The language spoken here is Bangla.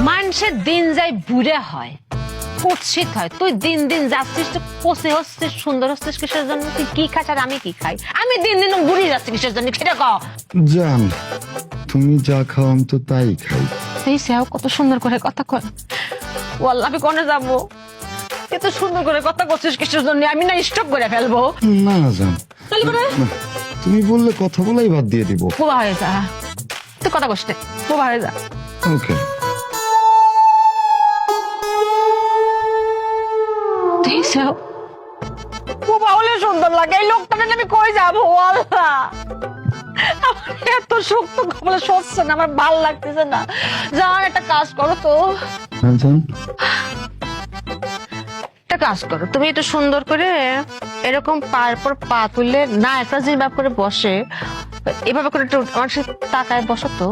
মানুষের দিন যাই বুড়ে হয়, কুৎসিত হয়। তুই দিন দিন যাচ্ছিস, তো কষে হচ্ছিস, সুন্দর হচ্ছিস কিসের জন্য? তুই কি খাস আর আমি কি খাই? আমি দিন দিন বুড়ি যাচ্ছি কিসের জন্য সেটা কও। জান, তুমি যা খাও আমি তো তাই খাই। এই সেও কত সুন্দর করে কথা কয়। ও আল্লাহ, আমি কোনে যাবো? এত সুন্দর করে কথা করছিস কিসের জন্য? আমি না স্টপ করে ফেলবো। না জান, তুমি বললে কথা বলাই বাদ দিয়ে দিব। বোবা হয়ে যা, তুই কথা কষ্ট বোবা হয়ে যা। ওকে। বোবা হলে সুন্দর লাগে। এই লোকটাকে আমি কই যাবো আল্লাহ? আমার এত শক্ত কপালে সচ্ছে না, আমার ভাল লাগতেছে না। জান, একটা কাজ করো তো। হ্যাঁ জান। একটা কাজ করো, তুমি একটু সুন্দর করে এরকম পায়ের পর পা তুললে না, একটা যেভাবে করে বসে এভাবে করে একটু আমার সাথে তাকায় বসো তো।